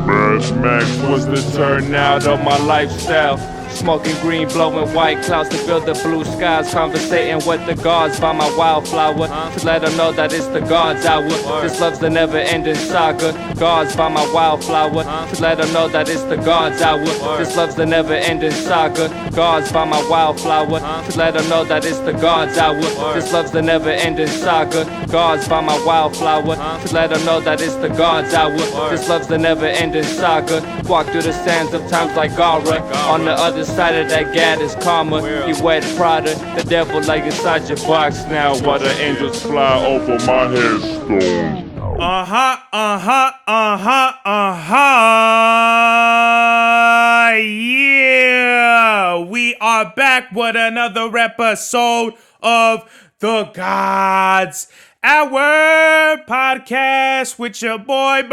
Mad Max was the turnout of my lifestyle. Smoking green, blowing white clouds to build the blue skies. Conversating with the gods by my wildflower to let them know that it's the God's hour. This love's the never-ending saga. Gods by my wildflower to let them know that it's the God's hour. This love's the never-ending saga. Gods by my wildflower to let them know that it's the God's hour. This love's the never-ending saga. Gods by my wildflower to let them know that it's the God's hour. This love's the never-ending saga. Walk through the sands of times like Gara. On the other side of that gad is karma. You wet Prada, the devil lay inside your box now while the angels fly over my headstone. Yeah, we are back with another episode of The Gods Our podcast with your boy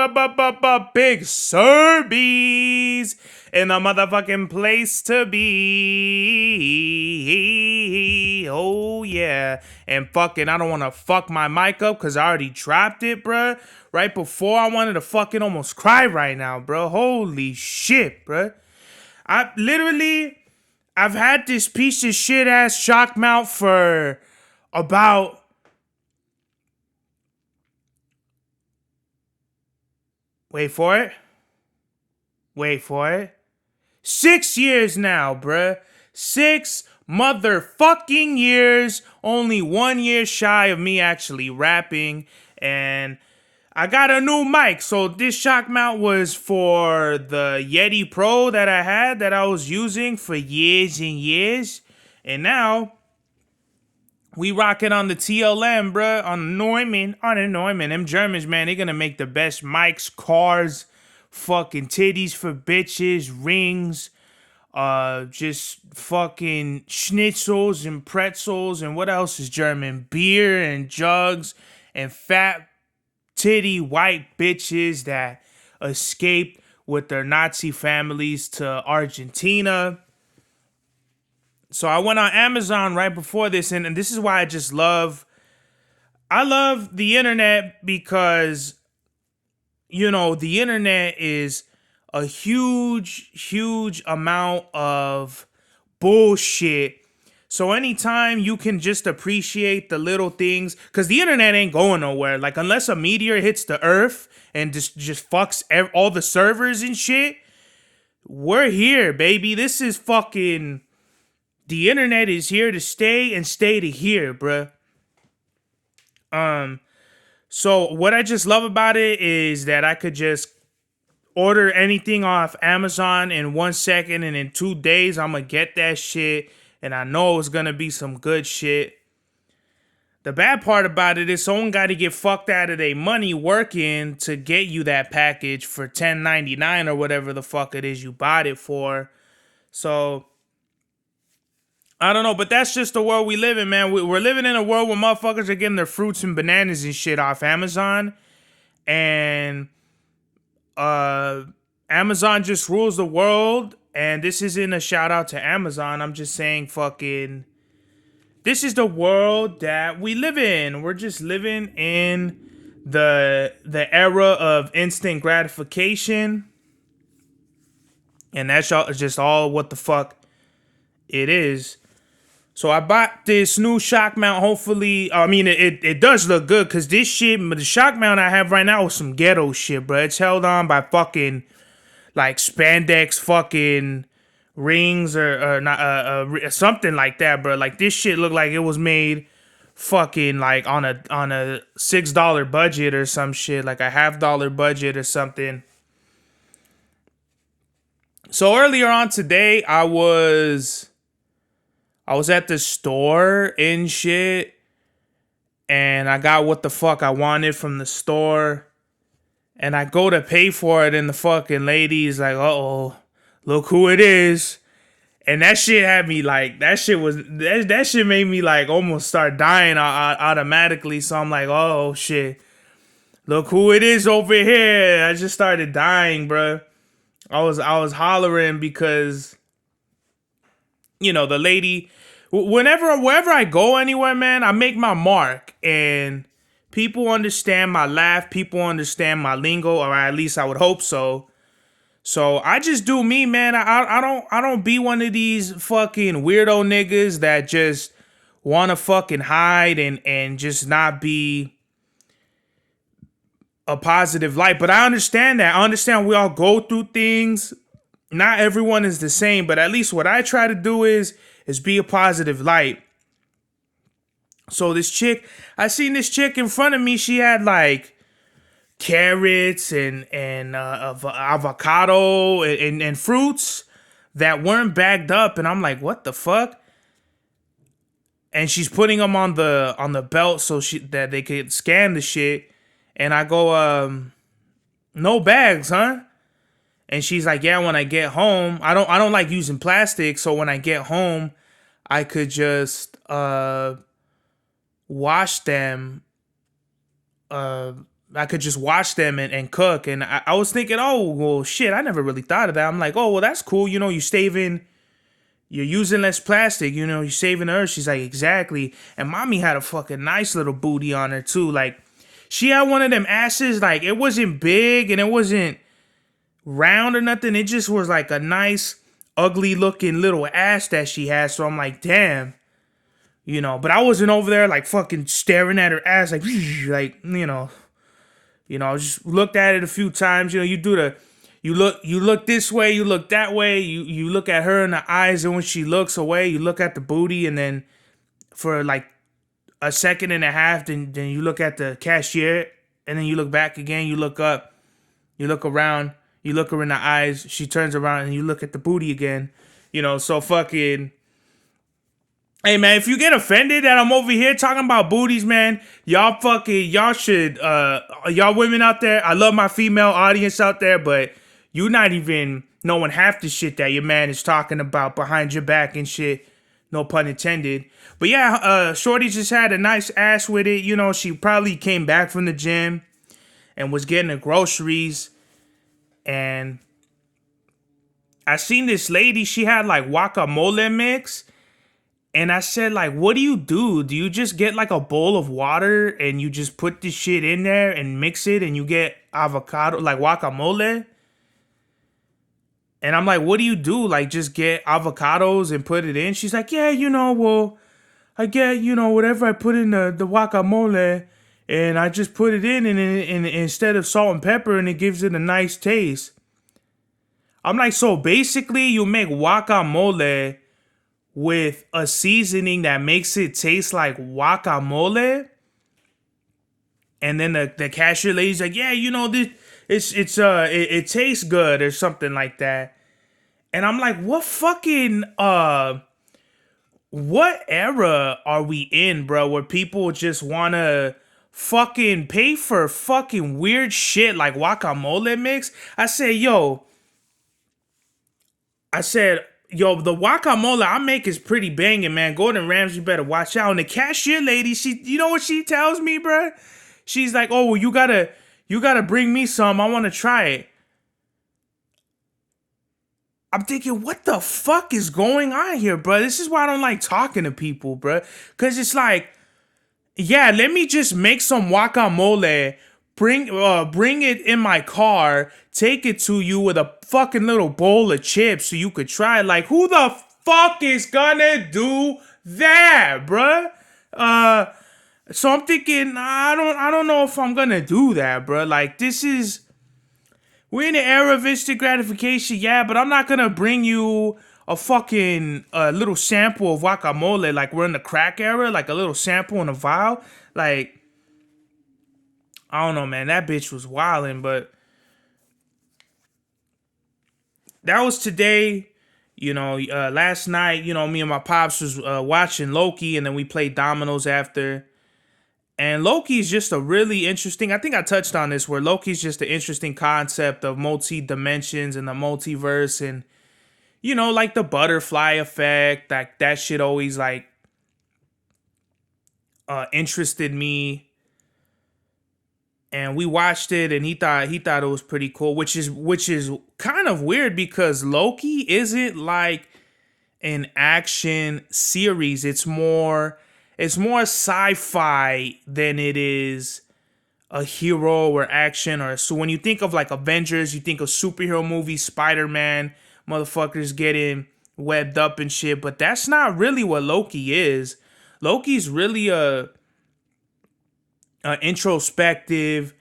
Big Serbies in the motherfucking place to be. Oh yeah. And fucking I don't want to fuck my mic up because I already dropped it, bruh. Right before I wanted to fucking almost cry right now, bro. Holy shit, bruh. I've had this piece of shit ass shock mount for about Wait for it. 6 years now, bruh. 6 motherfucking years. Only 1 year shy of me actually rapping. And I got a new mic. So this shock mount was for the Yeti Pro that I was using for years and years. And now we rocking on the TLM, bruh, on the Neumann. Them Germans, man, they gonna make the best mics, cars, fucking titties for bitches, rings, just fucking schnitzels and pretzels, and what else is German? Beer and jugs and fat titty white bitches that escaped with their Nazi families to Argentina. So I went on Amazon right before this, and this is why I love the internet because, you know, the internet is a huge amount of bullshit. So anytime you can just appreciate the little things, because the internet ain't going nowhere. Like, unless a meteor hits the earth and just fucks all the servers and shit, we're here, baby. This is fucking... The internet is here to stay and stay to here, bruh. So what I just love about it is that I could just order anything off Amazon in 1 second, and in 2 days I'm gonna get that shit, and I know it's gonna be some good shit. The bad part about it is someone got to get fucked out of their money working to get you that package for $10.99 or whatever the fuck it is you bought it for. So I don't know, but that's just the world we live in, man. We're living in a world where motherfuckers are getting their fruits and bananas and shit off Amazon. And Amazon just rules the world. And this isn't a shout out to Amazon. I'm just saying fucking... This is the world that we live in. We're just living in the era of instant gratification. And that's just all what the fuck it is. So I bought this new shock mount. Hopefully, I mean, it does look good because this shit, the shock mount I have right now is some ghetto shit, bro. It's held on by fucking like spandex fucking rings or not something like that, bro. Like this shit looked like it was made fucking like on a $6 budget or some shit, like a $50 budget or something. So earlier on today, I was at the store and shit, and I got what the fuck I wanted from the store, and I go to pay for it, and the fucking lady's like, uh-oh, look who it is. And that shit had me like, that shit made me like almost start dying automatically. So I'm like, oh shit, look who it is over here. I just started dying, bro. I was hollering because, you know, the lady... Wherever I go anywhere, man, I make my mark, and people understand my laugh, people understand my lingo, or at least I would hope so. So I just do me, man. I don't be one of these fucking weirdo niggas that just want to fucking hide and just not be a positive light. But I understand that. I understand we all go through things. Not everyone is the same, but at least what I try to do is be a positive light. So this chick, I seen this chick in front of me. She had like carrots and avocado and fruits that weren't bagged up, and I'm like, what the fuck? And she's putting them on the belt so that they could scan the shit. And I go, no bags, huh? And she's like, yeah, when I get home, I don't like using plastic, so when I get home, I could just wash them. I could just wash them and cook. And I was thinking, oh well, shit, I never really thought of that. I'm like, oh well, that's cool. You're using less plastic. You're saving the earth. She's like, exactly. And mommy had a fucking nice little booty on her too. Like, she had one of them asses. Like, it wasn't big and it wasn't round or nothing. It just was like a nice, ugly looking little ass that she had. So I'm like, damn. But I wasn't over there like fucking staring at her ass like, I just looked at it a few times. You look this way, you look that way, you look at her in the eyes, and when she looks away, you look at the booty, and then for like a second and a half, then you look at the cashier, and then you look back again, you look up, you look around, you look her in the eyes, she turns around, and you look at the booty again. So fucking. Hey man, if you get offended that I'm over here talking about booties, man, y'all should, y'all women out there, I love my female audience out there, but you not even knowing half the shit that your man is talking about behind your back and shit. No pun intended. But yeah, Shorty just had a nice ass with it. She probably came back from the gym and was getting her groceries. And I seen this lady, she had like guacamole mix. And I said, like, what do? Do you just get like a bowl of water and you just put this shit in there and mix it and you get avocado, like guacamole? And I'm like, what do you do? Like, just get avocados and put it in? She's like, yeah, well, I get, whatever I put in the guacamole and I just put it in and instead of salt and pepper and it gives it a nice taste. I'm like, so basically you make guacamole with a seasoning that makes it taste like guacamole, and then the cashier lady's like, yeah, this it tastes good or something like that. And I'm like, what fucking what era are we in, bro, where people just wanna fucking pay for fucking weird shit like guacamole mix? I said, the guacamole I make is pretty banging, man. Gordon Ramsay better watch out. And the cashier lady, you know what she tells me, bruh? She's like, oh, well, you gotta bring me some. I want to try it. I'm thinking, what the fuck is going on here, bruh? This is why I don't like talking to people, bruh. Because it's like, yeah, let me just make some guacamole, bring it in my car, take it to you with a fucking little bowl of chips so you could try it. Like, who the fuck is gonna do that, bruh? So I'm thinking, I don't know if I'm gonna do that, bruh. Like, we're in the era of instant gratification, yeah, but I'm not gonna bring you a fucking little sample of guacamole like we're in the crack era, like a little sample in a vial. Like, I don't know, man. That bitch was wildin', but that was today. Last night, me and my pops was watching Loki, and then we played dominoes after. And Loki is just a really interesting, I think I touched on this, where Loki's just an interesting concept of multi-dimensions and the multiverse and, like the butterfly effect, like that shit always like interested me. And we watched it and he thought it was pretty cool, which is kind of weird because Loki isn't like an action series. It's more sci-fi than it is a hero or action. Or so when you think of like Avengers, you think of superhero movies, Spider-Man, motherfuckers getting webbed up and shit. But that's not really what Loki is. Loki's really a introspective,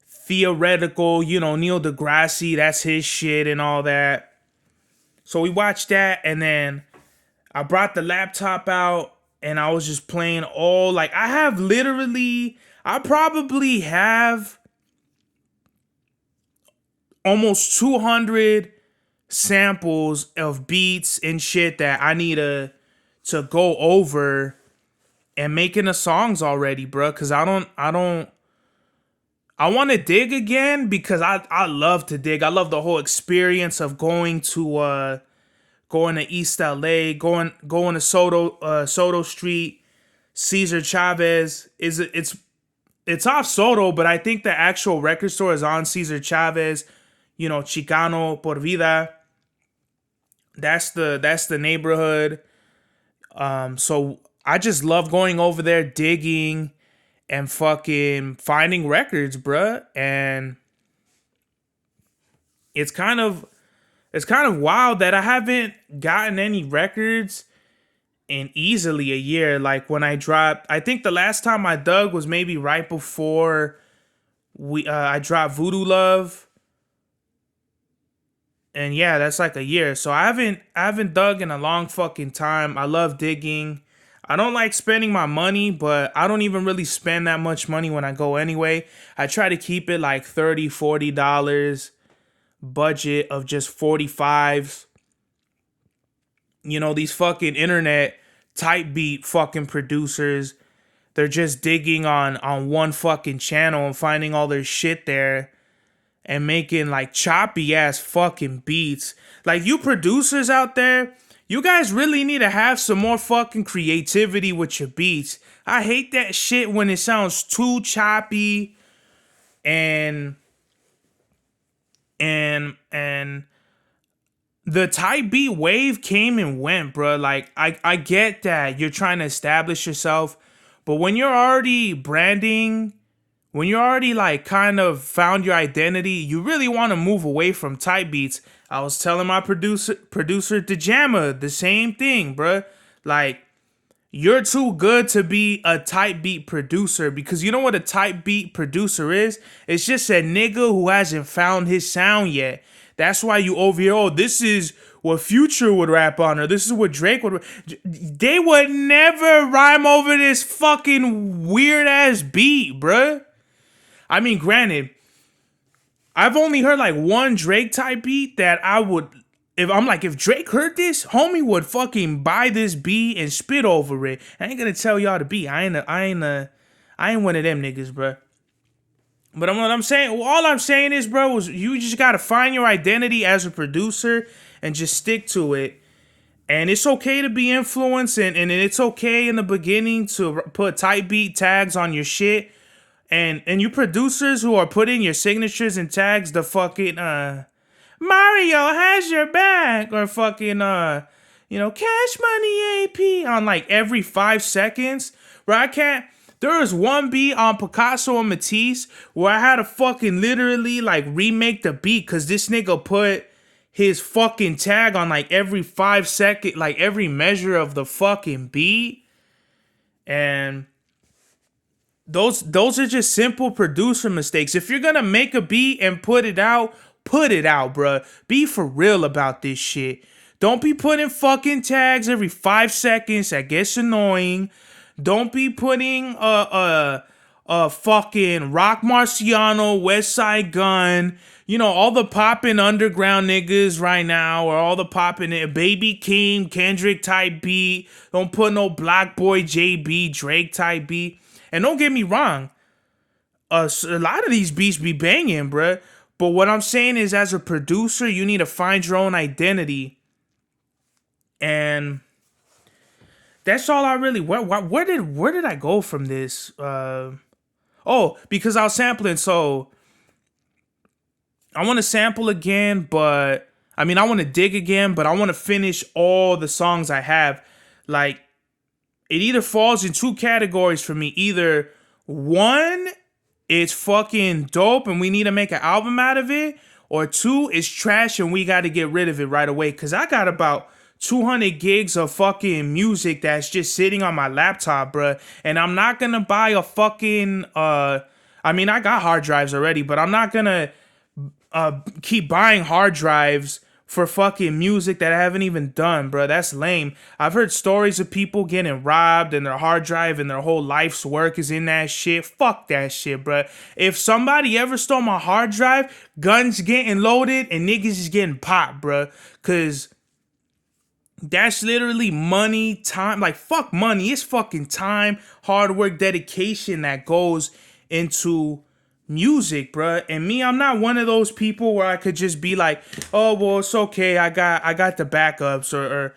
theoretical, Neil deGrasse, that's his shit and all that. So we watched that, and then I brought the laptop out and I was just playing all, like, I probably have almost 200 samples of beats and shit that I need to go over and making the songs already, bro. Cause I want to dig again because I love to dig. I love the whole experience of going to East LA, going to Soto Street, Cesar Chavez. It's off Soto, but I think the actual record store is on Cesar Chavez. Chicano por vida. That's the neighborhood. So I just love going over there, digging and fucking finding records, bruh. And it's kind of wild that I haven't gotten any records in easily a year. Like when I dropped, I think the last time I dug was maybe right before I dropped Voodoo Love. And yeah, that's like a year. So I haven't dug in a long fucking time. I love digging. I don't like spending my money, but I don't even really spend that much money when I go anyway. I try to keep it like $30, $40 budget of just 45s. These fucking internet type beat fucking producers, they're just digging on one fucking channel and finding all their shit there and making like choppy ass fucking beats. Like, you producers out there, you guys really need to have some more fucking creativity with your beats. I hate that shit when it sounds too choppy and the type beat wave came and went, bro. Like, I get that you're trying to establish yourself, but when you're already branding, when you're already like kind of found your identity, you really want to move away from type beats. I was telling my producer Dejama the same thing, bruh. Like, you're too good to be a type beat producer, because you know what a type beat producer is? It's just a nigga who hasn't found his sound yet. That's why you over here, oh, this is what Future would rap on, or this is what Drake would. They would never rhyme over this fucking weird ass beat, bruh. I mean, granted, I've only heard like one Drake type beat that I would, if Drake heard this, homie would fucking buy this beat and spit over it. I ain't gonna tell y'all the beat. I ain't one of them niggas, bro. But what I'm saying, all I'm saying is, bro, is you just gotta find your identity as a producer and just stick to it. And it's okay to be influenced, and it's okay in the beginning to put type beat tags on your shit. And you producers who are putting your signatures and tags, the fucking Mario has your back, or fucking Cash Money AP on like every 5 seconds, bro. I can't. There was one beat on Picasso and Matisse where I had to fucking literally like remake the beat because this nigga put his fucking tag on like every 5 second, like every measure of the fucking beat. And those are just simple producer mistakes. If you're gonna make a beat and put it out, bruh. Be for real about this shit. Don't be putting fucking tags every 5 seconds. That gets annoying. Don't be putting a fucking Rock Marciano, West Side Gun, all the poppin' underground niggas right now, or all the poppin' Baby King, Kendrick type beat. Don't put no Black Boy JB, Drake type beat. And don't get me wrong, a lot of these beats be banging, bruh. But what I'm saying is, as a producer, you need to find your own identity. And that's all I really. Where did I go from this? Because I was sampling. So I want to sample again, but I want to dig again, but I want to finish all the songs I have. Like, it either falls in two categories for me. Either one, it's fucking dope and we need to make an album out of it, or two, it's trash and we got to get rid of it right away. Cause I got about 200 gigs of fucking music that's just sitting on my laptop, bruh. And I'm not gonna buy a fucking I mean, I got hard drives already, but I'm not gonna keep buying hard drives for fucking music that I haven't even done, bro. That's lame. I've heard stories of people getting robbed and their hard drive and their whole life's work is in that shit. Fuck that shit, bro. If somebody ever stole my hard drive, guns getting loaded and niggas is getting popped, bro. Cause that's literally money, time. Like, fuck money. It's fucking time, hard work, dedication that goes into music, bruh. And me, I'm not one of those people where I could just be like, oh, well, it's okay. I got the backups, or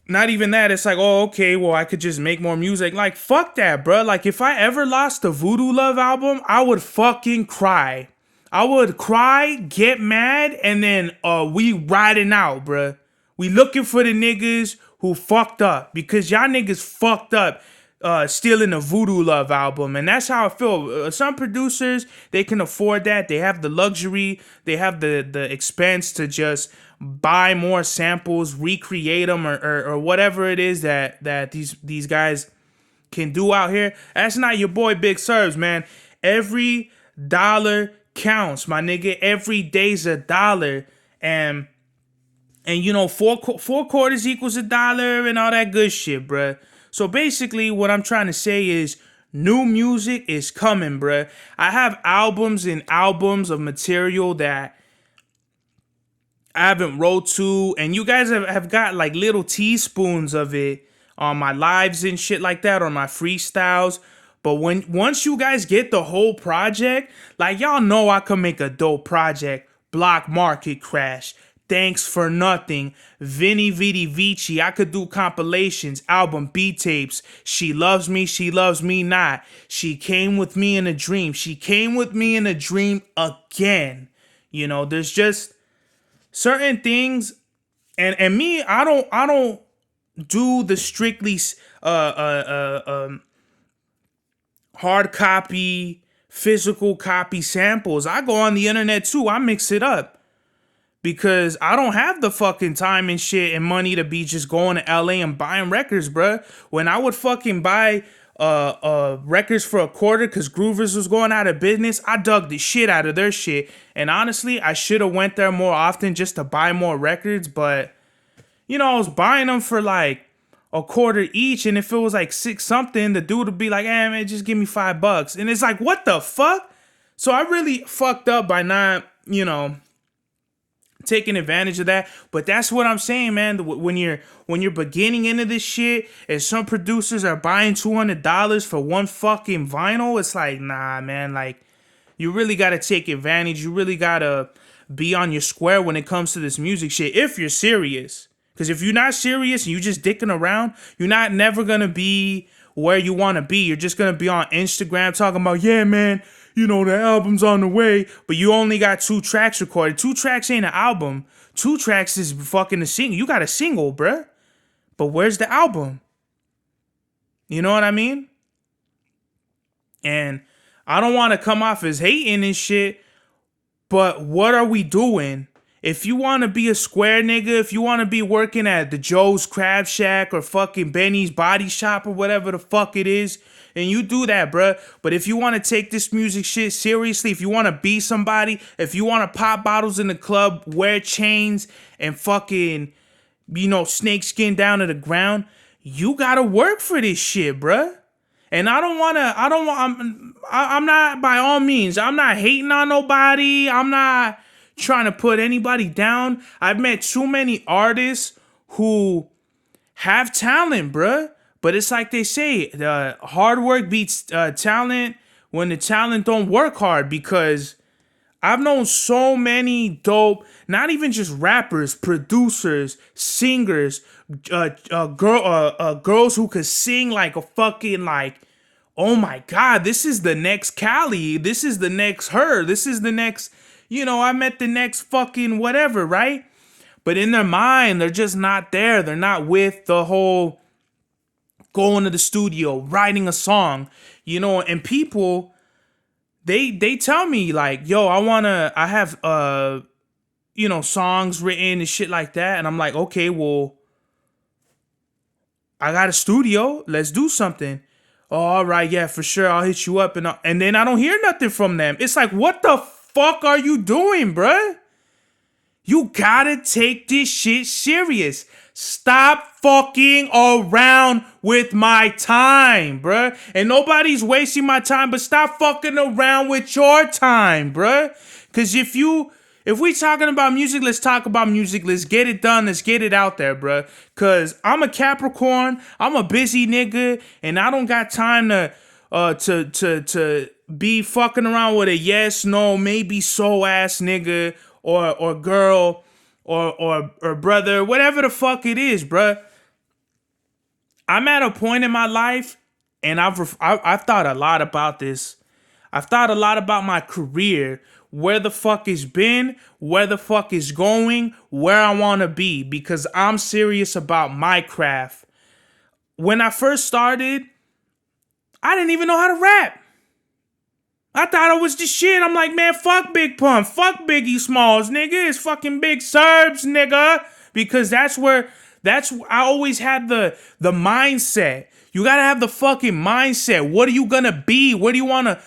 not even that. It's like, oh, okay, well, I could just make more music. Like, fuck that, bruh. Like, if I ever lost the Voodoo Love album, I would fucking cry. I would cry, get mad, and then we riding out, bruh. We looking for the niggas who fucked up, because y'all niggas fucked up stealing the Voodoo Love album. And that's how I feel. Some producers, they can afford that. They have the luxury. They have the expense to just buy more samples, recreate them, or whatever it is that these guys can do out here. That's not your boy Big Serves, man. Every dollar counts, my nigga. Every day's a dollar. And you know, four quarters equals $1 and all that good shit, bruh. So basically, what I'm trying to say is new music is coming, bruh. I have albums and albums of material that I haven't wrote to, and you guys have got like little teaspoons of it on my lives and shit like that, on my freestyles. But once you guys get the whole project, like, y'all know I can make a dope project. Block Market Crash, Thanks for Nothing, Vinny Vidi Vici. I could do compilations, album, B-tapes. She Loves Me Not. She Came With Me in a Dream. She Came With Me in a Dream again. You know, there's just certain things, and me, I don't do the strictly hard copy, physical copy samples. I go on the internet too. I mix it up. Because I don't have the fucking time and shit and money to be just going to LA and buying records, bruh. When I would fucking buy records for a quarter because Groovers was going out of business, I dug the shit out of their shit. And honestly, I should have went there more often just to buy more records. But, you know, I was buying them for like a quarter each. And if it was like six something, the dude would be like, hey, man, just give me $5. And it's like, what the fuck? So I really fucked up by not, you know, taking advantage of that. But that's what I'm saying, man. When you're beginning into this shit and some producers are buying $200 for one fucking vinyl, it's like, nah, man. Like, you really gotta take advantage. You really gotta be on your square when it comes to this music shit, if you're serious. Because if you're not serious and you just dicking around, you're not never gonna be where you want to be. You're just gonna be on Instagram talking about, yeah, man, you know, the album's on the way, but you only got 2 tracks recorded. 2 tracks ain't an album. 2 tracks is fucking a single. You got a single, bruh. But where's the album? You know what I mean? And I don't want to come off as hating and shit, but what are we doing? If you want to be a square nigga, if you want to be working at the Joe's Crab Shack or fucking Benny's Body Shop or whatever the fuck it is, and you do that, bruh. But if you want to take this music shit seriously, if you want to be somebody, if you want to pop bottles in the club, wear chains, and fucking, you know, snake skin down to the ground, you gotta work for this shit, bruh. And I'm not, by all means, I'm not hating on nobody. I'm not trying to put anybody down. I've met too many artists who have talent, bruh. But it's like they say, hard work beats talent when the talent don't work hard. Because I've known so many dope, not even just rappers, producers, singers, girls who could sing like a fucking, like, oh my God, this is the next Cali. This is the next her. This is the next, you know, I met the next fucking whatever, right? But in their mind, they're just not there. They're not with the whole going to the studio, writing a song, you know, and people, they tell me like, yo, I have songs written and shit like that, and I'm like, okay, well, I got a studio, let's do something. Oh, all right, yeah, for sure, I'll hit you up, and then I don't hear nothing from them. It's like, what the fuck are you doing, bruh? You gotta take this shit serious. Stop fucking around with my time, bruh. And nobody's wasting my time, but stop fucking around with your time, bruh. Cause if we talking about music, let's talk about music. Let's get it done. Let's get it out there, bruh. Cause I'm a Capricorn. I'm a busy nigga, and I don't got time to be fucking around with a yes, no, maybe so ass nigga or girl or brother, whatever the fuck it is, bruh. I'm at a point in my life, and I've thought a lot about this. I've thought a lot about my career, where the fuck it's been, where the fuck it's going, where I want to be, because I'm serious about my craft. When I first started, I didn't even know how to rap. I thought I was the shit. I'm like, man, fuck Big Pun, fuck Biggie Smalls, nigga. It's fucking Big Serbs, nigga. Because I always had the mindset. You gotta have the fucking mindset. What are you gonna be? Where do you wanna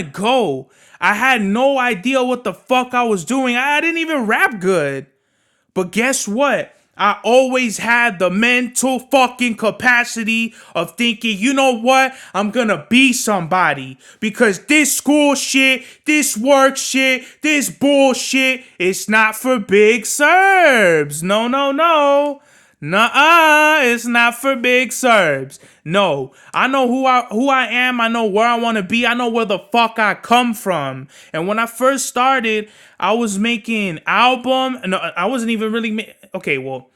go? I had no idea what the fuck I was doing. I didn't even rap good. But guess what? I always had the mental fucking capacity of thinking, you know what? I'm gonna be somebody. Because this school shit, this work shit, this bullshit, it's not for Big Serbs. No, no, no. Nuh-uh, it's not for Big Serbs. No, I know who I am. I know where I want to be. I know where the fuck I come from. And when I first started, I was making album. No, I wasn't even really. Okay, well,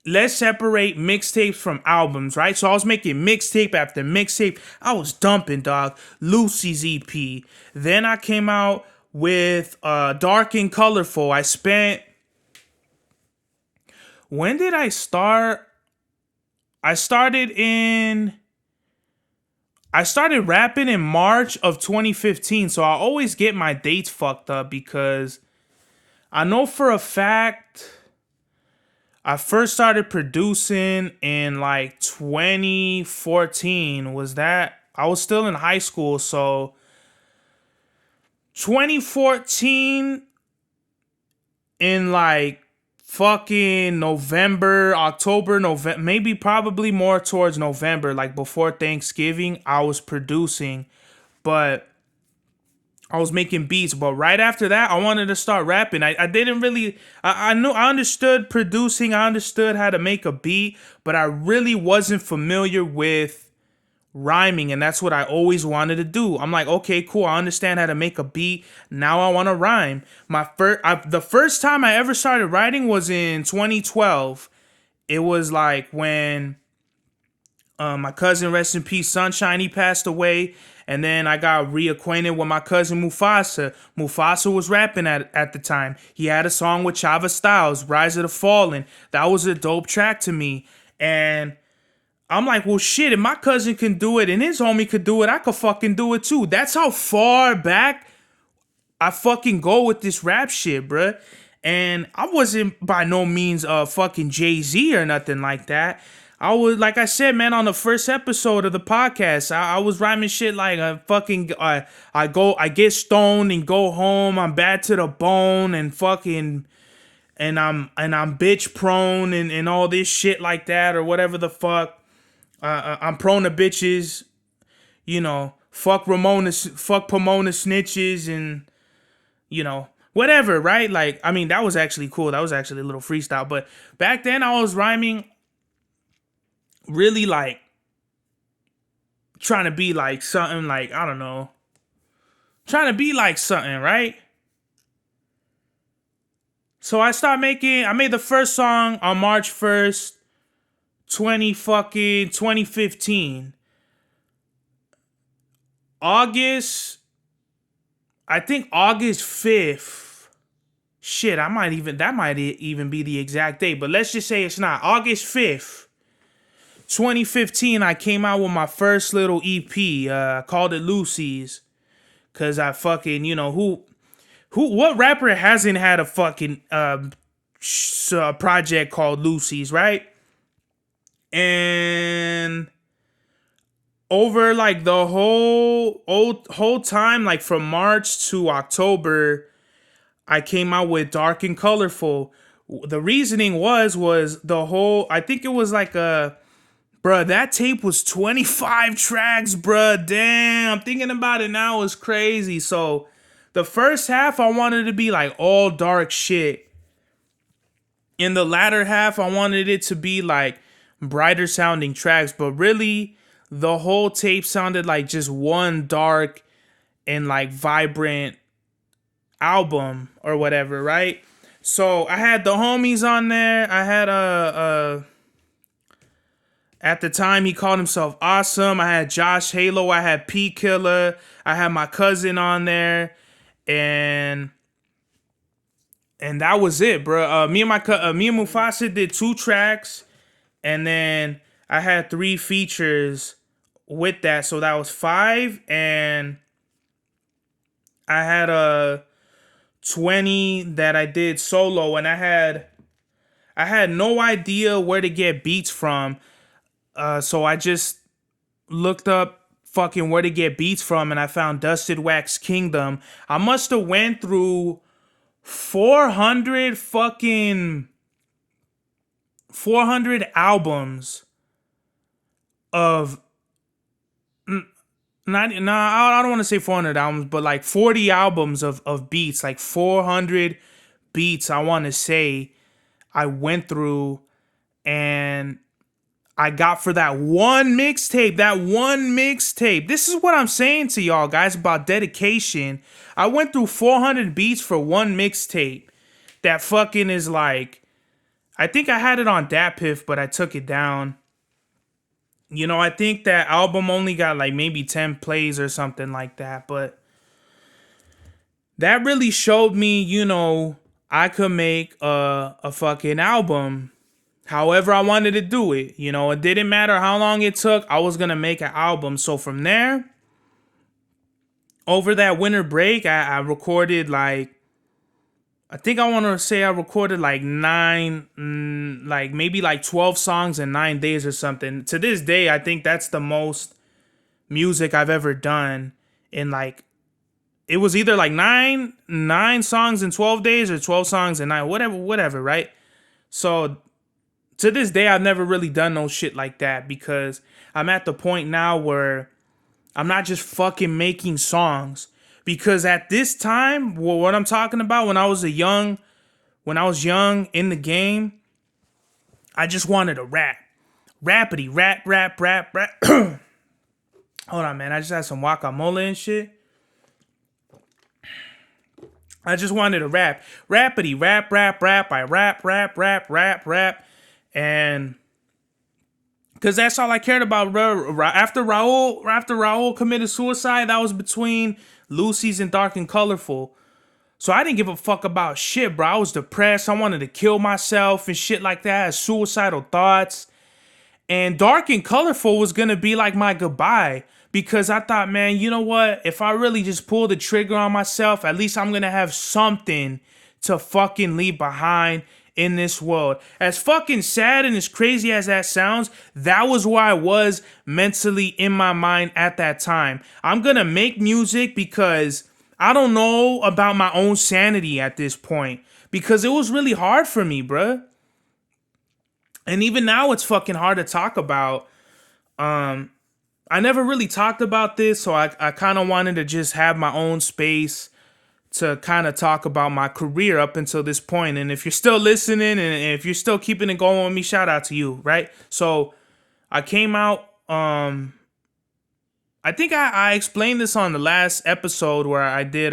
let's separate mixtapes from albums, right? So I was making mixtape after mixtape. I was dumping, dog. Lucy's EP. Then I came out with Dark and Colorful. When did I start? I started rapping in March of 2015. So I always get my dates fucked up because I know for a fact I first started producing in like 2014. I was still in high school, so 2014 in like fucking October, November, maybe probably more towards November, like before Thanksgiving, I was producing, but I was making beats. But right after that, I wanted to start rapping. I didn't really, I knew, I understood producing, I understood how to make a beat, but I really wasn't familiar with rhyming, and that's what I always wanted to do. I'm like, okay, cool, I understand how to make a beat. Now I want to rhyme. The first time I ever started writing was in 2012. It was like when my cousin, rest in peace, Sunshine, he passed away, and then I got reacquainted with my cousin Mufasa. Mufasa was rapping at the time. He had a song with Chava Styles, Rise of the Fallen. That was a dope track to me, and I'm like, well, shit, if my cousin can do it and his homie could do it, I could fucking do it too. That's how far back I fucking go with this rap shit, bruh. And I wasn't by no means fucking Jay-Z or nothing like that. I was, like I said, man, on the first episode of the podcast, I was rhyming shit like I get stoned and go home, I'm bad to the bone and fucking, and I'm bitch prone and all this shit like that or whatever the fuck. I'm prone to bitches, fuck Pomona snitches and, whatever, right? Like, I mean, that was actually cool. That was actually a little freestyle. But back then I was rhyming really like trying to be like something like, I don't know, trying to be like something, right? So I made the first song on March 1st, 2015. I think August 5th. Shit, that might even be the exact date, but let's just say it's not. August 5th, 2015, I came out with my first little EP, called it Lucy's. Cause I fucking, what rapper hasn't had a fucking project called Lucy's, right? And over like the whole time, like from March to October, I came out with Dark and Colorful. The reasoning was the whole. I think it was like a. Bruh, that tape was 25 tracks, bruh. Damn, thinking about it now is crazy. So, the first half, I wanted to be like all dark shit. In the latter half, I wanted it to be like brighter sounding tracks. But really, the whole tape sounded like just one dark and like vibrant album or whatever, right? So, I had the homies on there. I had at the time, he called himself Awesome. I had Josh Halo. I had P Killer. I had my cousin on there, and that was it, bro. Me and Mufasa did 2 tracks, and then I had 3 features with that, so that was 5. And I had a 20 that I did solo, and I had no idea where to get beats from. So I just looked up fucking where to get beats from, and I found Dusted Wax Kingdom. I must have went through 400 albums of not no I don't want to say 400 albums, but like 40 albums of beats, like 400 beats I want to say I went through, and I got for that one mixtape. This is what I'm saying to y'all guys about dedication. I went through 400 beats for one mixtape. That fucking is like, I think I had it on DatPiff, but I took it down. I think that album only got like maybe 10 plays or something like that. But that really showed me, I could make a fucking album however I wanted to do it. It didn't matter how long it took. I was going to make an album. So from there, over that winter break, I recorded like, I think I want to say I recorded like 9, like maybe like 12 songs in 9 days or something. To this day, I think that's the most music I've ever done in like, it was either like nine songs in 12 days or 12 songs in 9, whatever, right? So to this day, I've never really done no shit like that, because I'm at the point now where I'm not just fucking making songs. Because at this time, what I'm talking about, when I was young in the game, I just wanted to rap. Rappity, rap. Hold on, man. I just had some guacamole and shit. I just wanted to rap. Rappity, rap. I rap. And because that's all I cared about, bro. After Raul committed suicide, that was between Lucy's and Dark and Colorful. So I didn't give a fuck about shit, bro. I was depressed. I wanted to kill myself and shit like that. I had suicidal thoughts. And Dark and Colorful was gonna be like my goodbye. Because I thought, man, you know what? If I really just pull the trigger on myself, at least I'm gonna have something to fucking leave behind in this world. As fucking sad and as crazy as that sounds, that was where I was mentally in my mind at that time. I'm gonna make music because I don't know about my own sanity at this point, because it was really hard for me, bruh. And even now it's fucking hard to talk about. I never really talked about this, so I kind of wanted to just have my own space to kind of talk about my career up until this point. And if you're still listening and if you're still keeping it going with me, shout out to you, right? So I came out, I think I explained this on the last episode where I did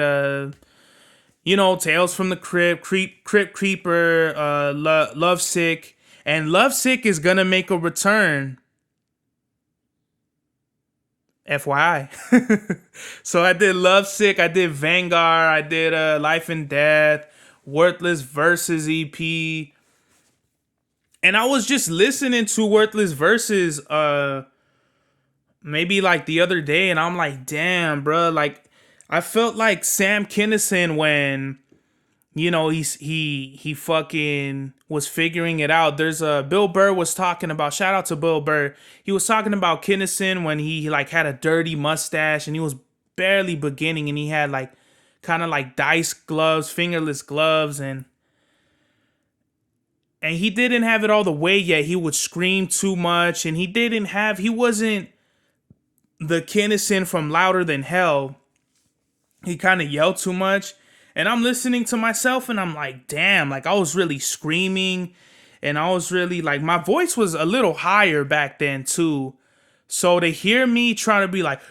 Tales from the Crypt, Crypt Creeper, Lovesick, and Lovesick is gonna make a return. FYI. So I did Lovesick, I did Vanguard, I did Life and Death, Worthless Verses EP. And I was just listening to Worthless Verses maybe like the other day, and I'm like, damn, bro, like I felt like Sam Kinison when, you know, he fucking was figuring it out. There's a Bill Burr was talking about, shout out to Bill Burr. He was talking about Kinison when he like had a dirty mustache and he was barely beginning, and he had like kind of like dice gloves, fingerless gloves, and he didn't have it all the way yet. He would scream too much, and he wasn't the Kinison from Louder Than Hell. He kind of yelled too much. And I'm listening to myself and I'm like, damn, like I was really screaming, and I was really like, my voice was a little higher back then too. So to hear me trying to be like,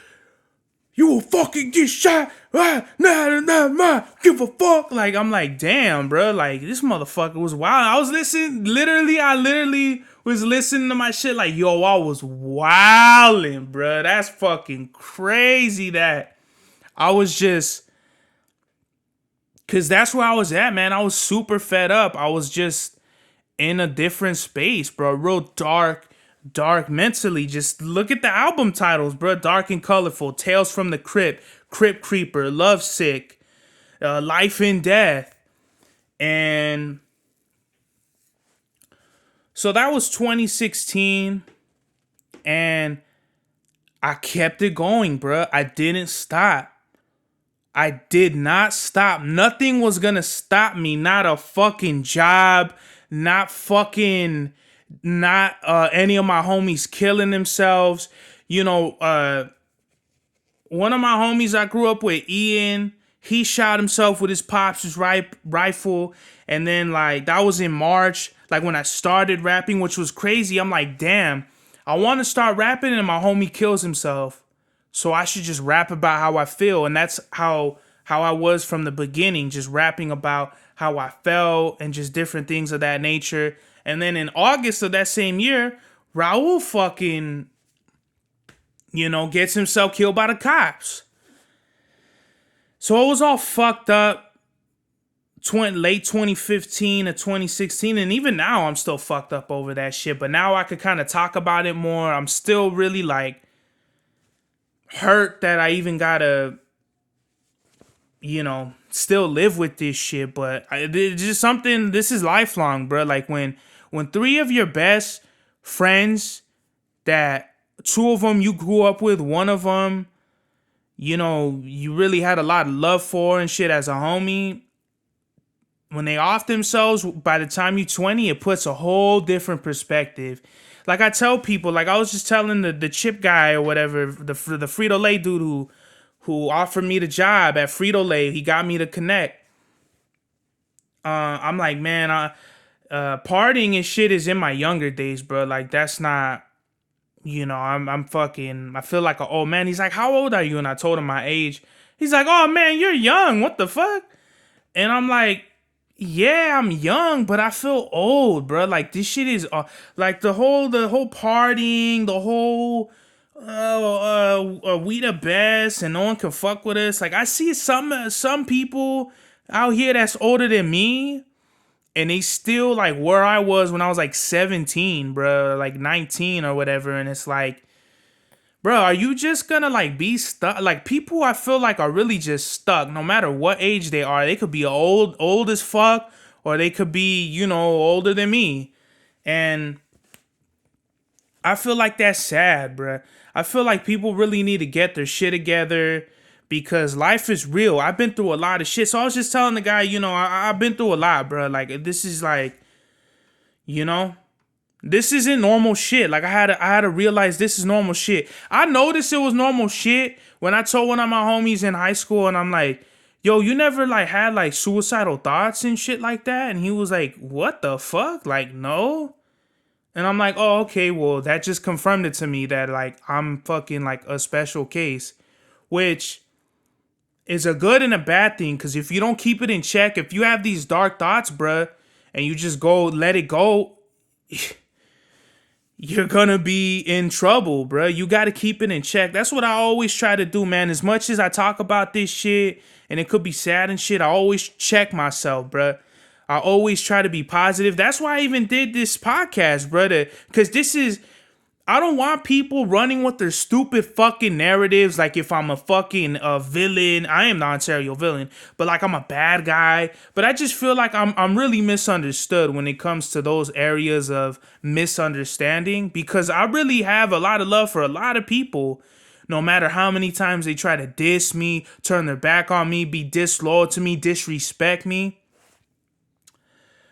you will fucking get shot, give a fuck. Like, I'm like, damn, bro, like this motherfucker was wild. I literally was listening to my shit like, yo, I was wilding, bro. That's fucking crazy that I was just, cause that's where I was at, man. I was super fed up. I was just in a different space, bro. Real dark mentally. Just look at the album titles, bro. Dark and Colorful, Tales from the Crypt, Crypt Creeper, Lovesick, Life and Death. And so that was 2016. And I kept it going, bro. I didn't stop. I did not stop. Nothing was gonna stop me. Not a fucking job. Not any of my homies killing themselves. You know, one of my homies I grew up with, Ian, he shot himself with his pops' rifle. And then like that was in March, like when I started rapping, which was crazy. I'm like, damn, I want to start rapping and my homie kills himself. So I should just rap about how I feel. And that's how I was from the beginning, just rapping about how I felt and just different things of that nature. And then in August of that same year, Raul fucking, you know, gets himself killed by the cops. So it was all fucked up. Late 2015 to 2016. And even now I'm still fucked up over that shit. But now I could kind of talk about it more. I'm still really like hurt that I even gotta, you know, still live with this shit. But it's just something, this is lifelong, bro. Like when three of your best friends, that two of them you grew up with, one of them, you know, you really had a lot of love for and shit as a homie, when they off themselves by the time you're 20, it puts a whole different perspective. Like I tell people, like I was just telling the chip guy or whatever, the Frito-Lay dude who offered me the job at Frito-Lay, he got me to connect. I'm like, man, partying and shit is in my younger days, bro. Like that's not, you know, I'm fucking, I feel like an old man. He's like, how old are you? And I told him my age. He's like, oh man, you're young. What the fuck? And I'm like, yeah, I'm young, but I feel old, bro. Like this shit is like the whole partying, the whole we the best and no one can fuck with us. Like I see some people out here that's older than me, and they still like where I was when I was like 17, bro, like 19 or whatever. And it's like, bro, are you just gonna like be stuck? Like people I feel like are really just stuck no matter what age they are. They could be old as fuck, or they could be, you know, older than me. And I feel like that's sad, bro. I feel like people really need to get their shit together because life is real. I've been through a lot of shit. So I was just telling the guy, you know, I've been through a lot, bro. Like this is like, you know, this isn't normal shit. Like I had to realize this is normal shit. I noticed it was normal shit when I told one of my homies in high school, and I'm like, yo, you never like had like suicidal thoughts and shit like that? And he was like, what the fuck? Like, no. And I'm like, oh, okay, well, that just confirmed it to me that like I'm fucking like a special case, which is a good and a bad thing. Cause if you don't keep it in check, if you have these dark thoughts, bruh, and you just go let it go, you're gonna be in trouble, bro. You gotta keep it in check. That's what I always try to do, man. As much as I talk about this shit and it could be sad and shit, I always check myself, bro. I always try to be positive. That's why I even did this podcast, brother. Because this is, I don't want people running with their stupid fucking narratives. Like if I'm a fucking villain, I am the Ontario villain, but like I'm a bad guy. But I just feel like I'm really misunderstood when it comes to those areas of misunderstanding, because I really have a lot of love for a lot of people. No matter how many times they try to diss me, turn their back on me, be disloyal to me, disrespect me.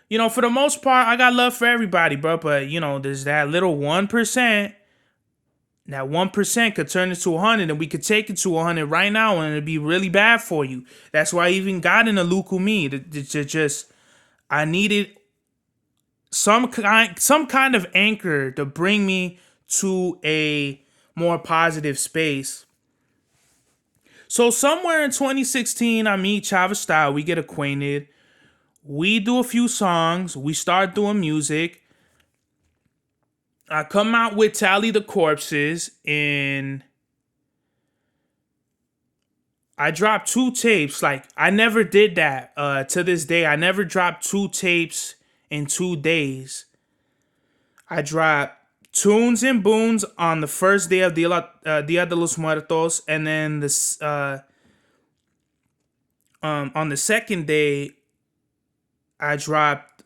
You know, for the most part, I got love for everybody, bro. But, you know, there's that little 1%. That 1% could turn into 100, and we could take it to 100 right now, and it'd be really bad for you. That's why I even got in a Luku me. To just, I needed some kind of anchor to bring me to a more positive space. So somewhere in 2016, I meet Chava Style. We get acquainted. We do a few songs. We start doing music. I come out with Tally the Corpses, and I dropped 2 tapes. Like, I never did that to this day. I never dropped 2 tapes in 2 days. I dropped Tunes and Boons on the first day of Dia de los Muertos, and then this on the second day, I dropped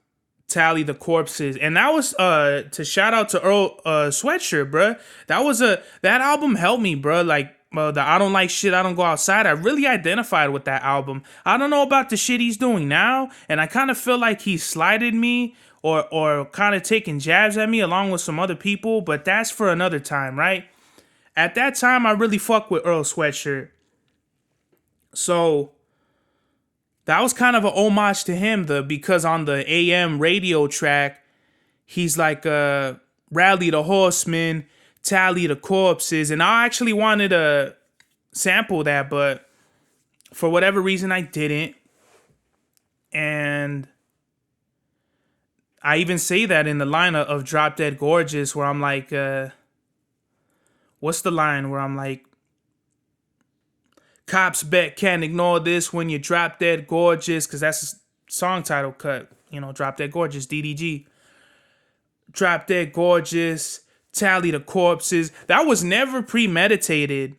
Tally the Corpses, and that was to shout out to Earl Sweatshirt, bruh. That album helped me, bruh. Like the I Don't Like Shit, I Don't Go Outside. I really identified with that album. I don't know about the shit he's doing now, and I kind of feel like he slighted me or kind of taking jabs at me along with some other people, but that's for another time, right? At that time, I really fuck with Earl Sweatshirt, so that was kind of an homage to him, because on the AM radio track, he's like Rally the Horsemen, Tally the Corpses, and I actually wanted to sample that, but for whatever reason I didn't. And I even say that in the line of Drop Dead Gorgeous, where I'm like, what's the line where I'm like, cops bet can't ignore this when you drop dead gorgeous, because that's a song title cut, you know, Drop Dead Gorgeous, DDG. Drop Dead Gorgeous, Tally the Corpses. That was never premeditated.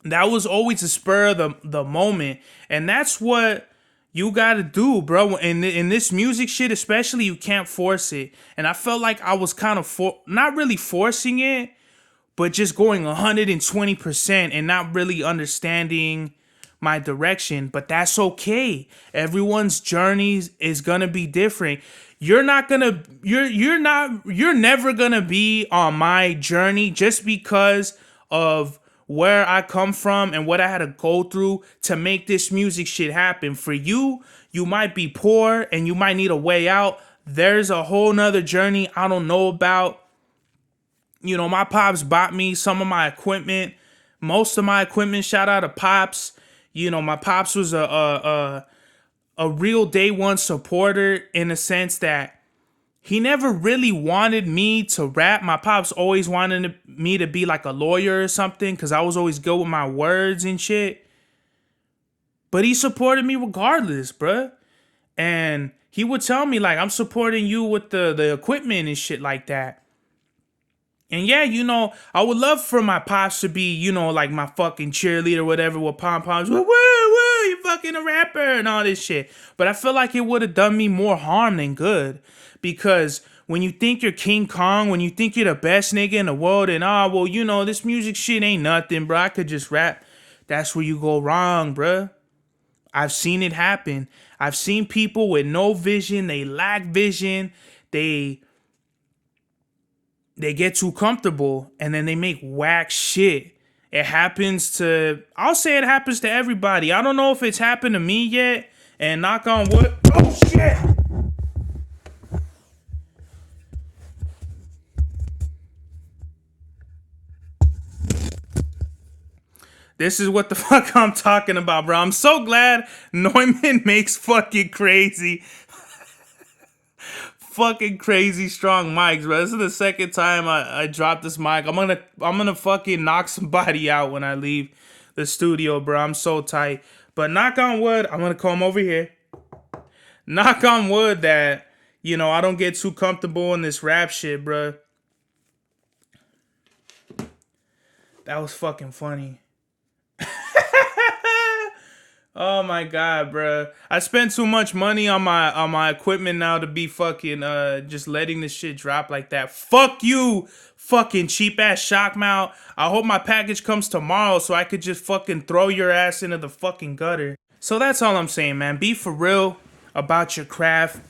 That was always a spur of the moment. And that's what you gotta do, bro. In this music shit, especially, you can't force it. And I felt like I was kind of not really forcing it, but just going 120% and not really understanding my direction. But that's okay. Everyone's journeys is gonna be different. You're never gonna be on my journey just because of where I come from and what I had to go through to make this music shit happen. For you, you might be poor and you might need a way out. There's a whole nother journey I don't know about. You know, my pops bought me some of my equipment, most of my equipment. Shout out to Pops. You know, my Pops was a real day one supporter, in a sense that he never really wanted me to rap. My Pops always wanted me to be like a lawyer or something, because I was always good with my words and shit. But he supported me regardless, bruh. And he would tell me, like, I'm supporting you with the equipment and shit like that. And yeah, you know, I would love for my pops to be, you know, like my fucking cheerleader, whatever, with pom-poms. Woo, woo, woo, you fucking a rapper and all this shit. But I feel like it would have done me more harm than good. Because when you think you're King Kong, when you think you're the best nigga in the world, and well, you know, this music shit ain't nothing, bro, I could just rap. That's where you go wrong, bro. I've seen it happen. I've seen people with no vision. They lack vision. They get too comfortable, and then they make whack shit. It happens to, I'll say it happens to everybody. I don't know if it's happened to me yet, and knock on wood. Oh shit! This is what the fuck I'm talking about, bro. I'm so glad Neumann makes fucking crazy strong mics, bro. This is the second time I dropped this mic. I'm gonna fucking knock somebody out when I leave the studio, bro. I'm so tight. But knock on wood, I'm gonna come over here. Knock on wood that, you know, I don't get too comfortable in this rap shit, bro. That was fucking funny. Oh my god, bro! I spent too much money on my equipment now to be fucking just letting this shit drop like that. Fuck you, fucking cheap ass shock mount. I hope my package comes tomorrow so I could just fucking throw your ass into the fucking gutter. So that's all I'm saying, man. Be for real about your craft.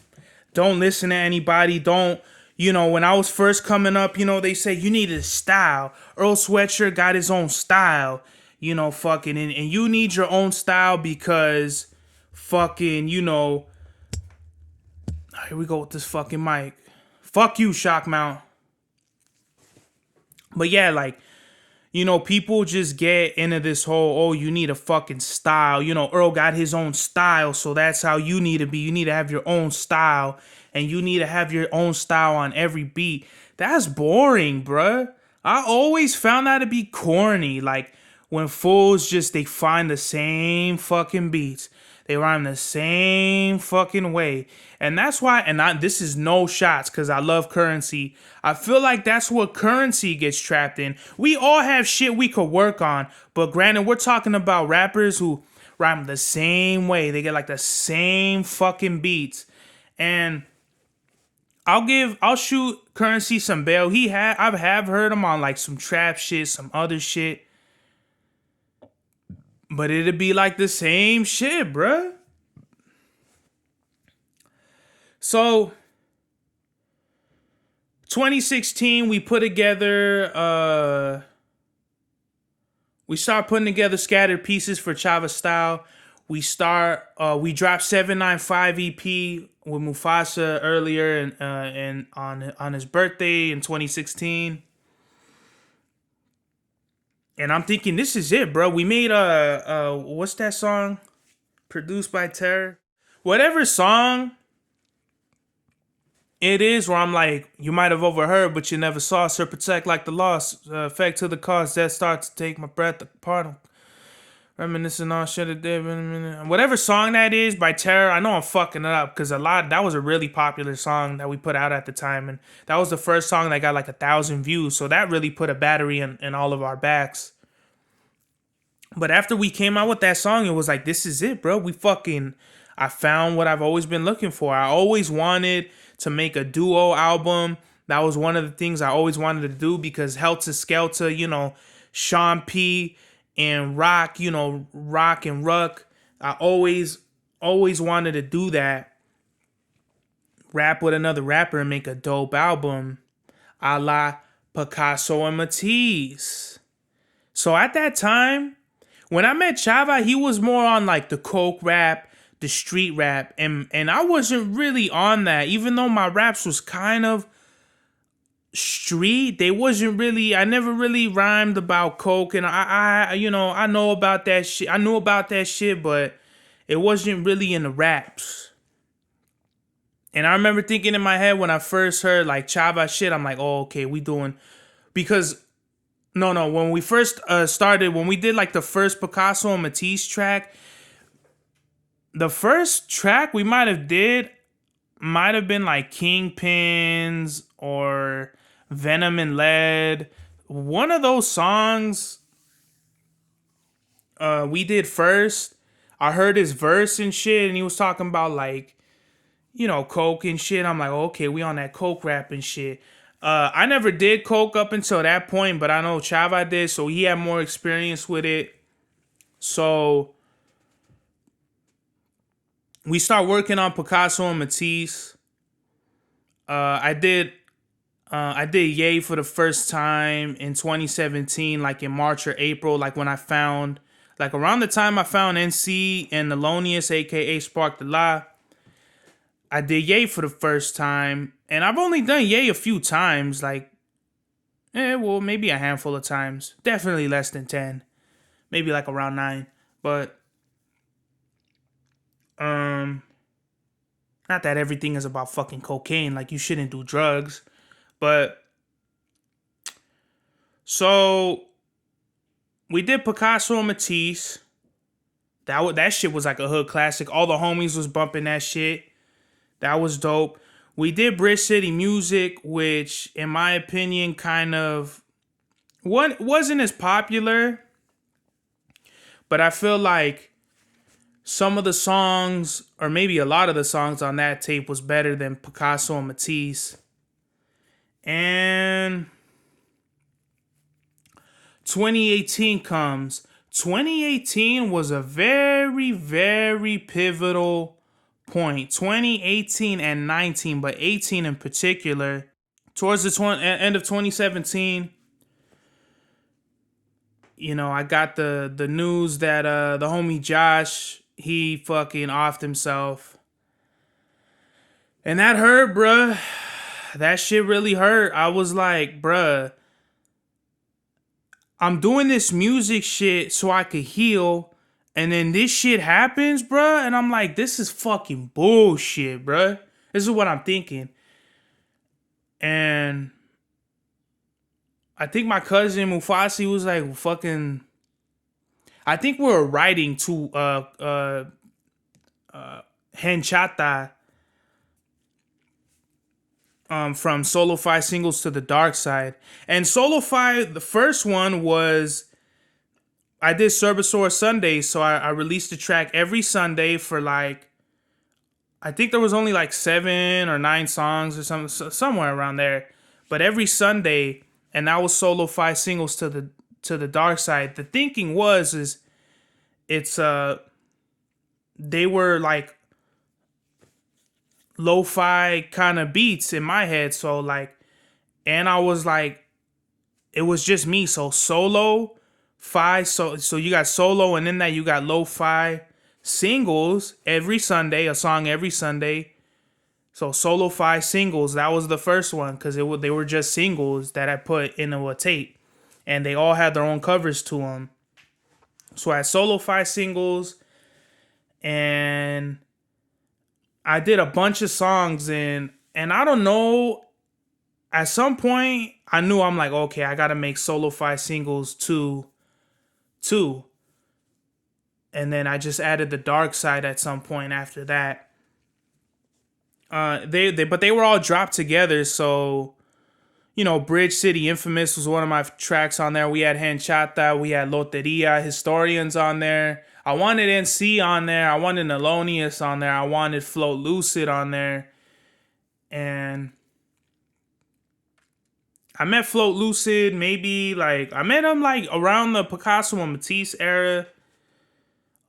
Don't listen to anybody. Don't, when I was first coming up, they say you need a style. Earl Sweatshirt got his own style. Fucking, and you need your own style because fucking, here we go with this fucking mic. Fuck you, shock mount. But yeah, like, people just get into this whole, oh, you need a fucking style. Earl got his own style, so that's how you need to be. You need to have your own style, and you need to have your own style on every beat. That's boring, bruh. I always found that to be corny. Like, when fools they find the same fucking beats. They rhyme the same fucking way. And that's why, this is no shots because I love Currency. I feel like that's what Currency gets trapped in. We all have shit we could work on. But granted, we're talking about rappers who rhyme the same way. They get like the same fucking beats. And I'll shoot Currency some bail. I have heard him on like some trap shit, some other shit. But it'd be like the same shit, bruh. So, 2016, we put together, we start putting together scattered pieces for Chava Style. We dropped 795 EP with Mufasa earlier and on his birthday in 2016. And I'm thinking, this is it, bro. We made what's that song? Produced by Terror. Whatever song it is, where I'm like, you might have overheard, but you never saw. Sir, protect like the loss. Effect to the cause that starts to take my breath apart. Reminiscing on shit it did. Whatever song that is by Terror, I know I'm fucking it up because that was a really popular song that we put out at the time, and that was the first song that got like 1,000 views. So that really put a battery in all of our backs. But after we came out with that song, it was like, this is it, bro. I found what I've always been looking for. I always wanted to make a duo album. That was one of the things I always wanted to do because Helter Skelter, Sean P and Rock, Rock and Ruck. I always wanted to do that. Rap with another rapper and make a dope album a la Picasso and Matisse. So at that time, when I met Chava, he was more on like the coke rap, the street rap, and I wasn't really on that. Even though my raps was kind of street, I never really rhymed about coke, and I know about that shit. I knew about that shit, but it wasn't really in the raps. And I remember thinking in my head when I first heard like Chava shit, I'm like, oh, okay, we doing, because no, when we first started, when we did like the first Picasso and Matisse track, the first track we might have been like Kingpins or Venom and Lead. One of those songs we did first. I heard his verse and shit, and he was talking about like, coke and shit. I'm like, okay, we on that coke rap and shit. I never did coke up until that point, but I know Chava did, so he had more experience with it. So we start working on Picasso and Matisse. I did Yay for the first time in 2017, like in March or April, like when I found, like around the time I found NC and Thelonious, aka Spark the Lie. I did Yay for the first time, and I've only done Yay a few times, like, maybe a handful of times. Definitely less than 10. Maybe like around 9. But, not that everything is about fucking cocaine, like you shouldn't do drugs. But, so, we did Picasso and Matisse. That shit was like a hood classic. All the homies was bumping that shit. That was dope. We did Bridge City Music, which, in my opinion, kind of one wasn't as popular, but I feel like some of the songs, or maybe a lot of the songs on that tape, was better than Picasso and Matisse. And 2018 comes. 2018 was a very, very pivotal point. 2018 and 19, but 18 in particular. Towards the end of 2017, I got the news that the homie Josh, he fucking offed himself. And that hurt, bruh. That shit really hurt. I was like, bruh, I'm doing this music shit so I could heal. And then this shit happens, bruh. And I'm like, this is fucking bullshit, bruh. This is what I'm thinking. And I think my cousin Mufasi was like, fucking, I think we were writing to Henchata from Solo 5 Singles to the Dark Side. And Solo 5, the first one was, I did Cerbersaur Sundays, so I released the track every Sunday for like, I think there was only like 7 or 9 songs or something, somewhere around there. But every Sunday, and that was Solo 5 Singles to the Dark Side. The thinking was it's they were like lo-fi kind of beats in my head, so like, and I was like, it was just me, so Solo 5, so you got Solo, and in that you got lo-fi singles every Sunday, a song every Sunday. So Solo 5 Singles, that was the first one, because they were just singles that I put into a tape, and they all had their own covers to them. So I had Solo 5 Singles, and I did a bunch of songs, and I don't know, at some point I knew, I'm like, okay, I gotta make Solo 5 Singles 2. And then I just added the Dark Side at some point after that. But they were all dropped together, so Bridge City Infamous was one of my tracks on there. We had Henchata, we had Loteria, Historians on there. I wanted NC on there. I wanted Nelonius on there. I wanted Float Lucid on there. And I met Float Lucid maybe like, I met him like around the Picasso and Matisse era.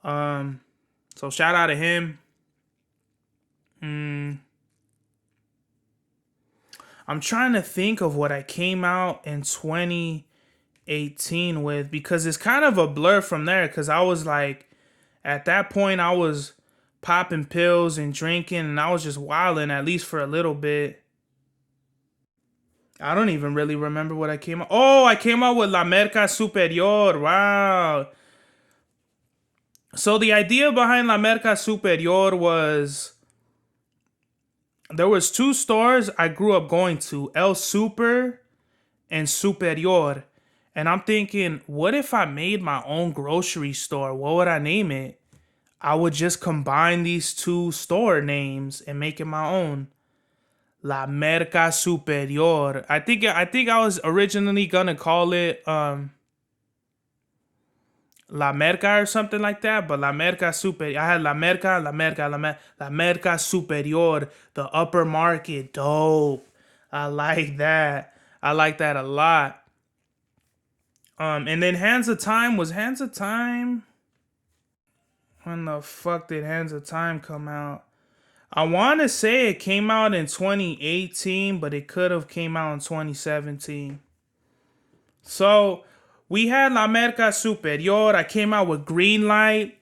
So shout out to him. I'm trying to think of what I came out in 2018 with, because it's kind of a blur from there, because I was like, at that point I was popping pills and drinking, and I was just wilding, at least for a little bit. I don't even really remember what I came out. Oh, I came out with La Merca Superior. Wow. So the idea behind La Merca Superior was, there was 2 stores I grew up going to, El Super and Superior. And I'm thinking, what if I made my own grocery store? What would I name it? I would just combine these 2 store names and make it my own. La Merca Superior. I think I was originally gonna call it La Merca or something like that, but La Merca Superior. I had La Merca, La Merca Superior, the upper market. Dope. I like that. I like that a lot. And then Hands of Time. Was Hands of Time? When the fuck did Hands of Time come out? I want to say it came out in 2018, but it could have came out in 2017. So we had La Merca Superior. I came out with Greenlight,